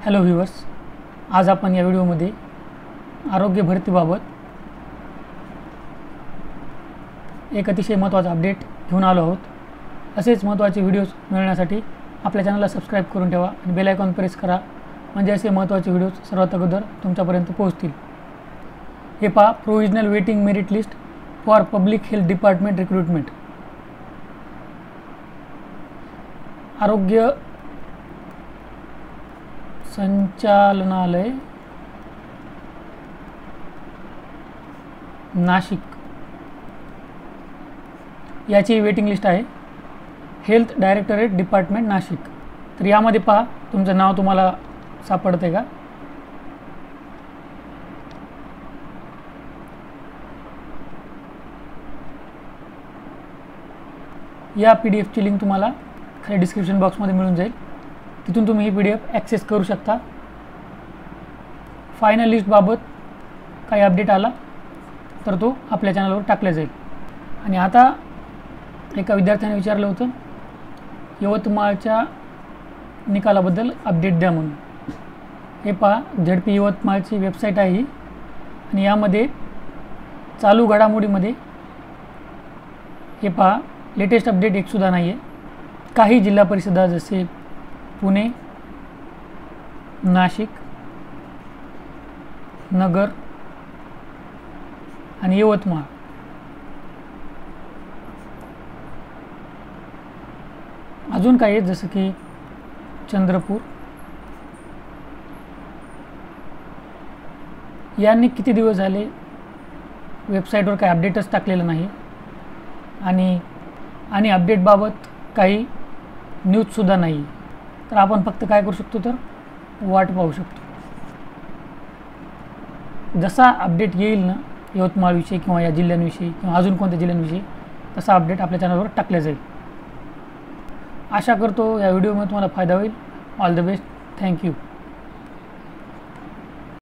Hello viewers, आज आपण या व्हिडिओमध्ये आरोग्य भरतीबाबत एक अतिशय महत्त्वाचा अपडेट घेऊन आलो आहोत। असेच महत्त्वाचे व्हिडिओज मिळण्यासाठी आपल्या चॅनलला सबस्क्राईब करून ठेवा आणि बेल आयकॉन प्रेस करा, म्हणजे असे महत्त्वाचे व्हिडिओज सर्वात अगोदर तुमच्यापर्यंत पोहोचतील। हे पहा, provisional waiting merit list for public health department recruitment. आरोग्य संचालनालय नाशिक याची वेटिंग लिस्ट आहे। Health directorate department Nashik. तर यामध्ये पहा, तुमचं नाव तुम्हाला सापडते का? या PDF ची लिंक तुम्हाला खाली डिस्क्रिप्शन बॉक्समध्ये मिळून जाईल, तिथून तुम्ही ही PDF ॲक्सेस करू शकता। फायनल लिस्टबाबत काही अपडेट आला तर तो आपल्या चॅनलवर टाकला जाईल। आणि आता एका विद्यार्थ्याने विचारलं होतं यवतमाळच्या निकालाबद्दल अपडेट द्या म्हणून। हे पहा, झेडपी यवतमाळची वेबसाईट आहे ही, आणि यामध्ये चालू घडामोडीमध्ये हे पहा, लेटेस्ट अपडेट एक सुद्धा नाही आहे। काही जिल्हा परिषदा जसे पुणे, नाशिक, नगर आणि यवतमाळ अजून काही आहेत, जसं की चंद्रपूर, यांनी किती दिवस झाले वेबसाईटवर काही अपडेटच टाकलेलं नाही, आणि अपडेटबाबत काही न्यूजसुद्धा नाही। तर आपण फक्त काय करू शकतो, तर वाट पाहू शकतो। जसा अपडेट येईल ना यवतमाळविषयी किंवा या जिल्ह्यांविषयी किंवा अजून कोणत्या जिल्ह्यांविषयी, तसा अपडेट आपल्या चॅनलवर टाकला जाईल। आशा करतो या व्हिडिओमध्ये तुम्हाला फायदा होईल। All the best, thank you.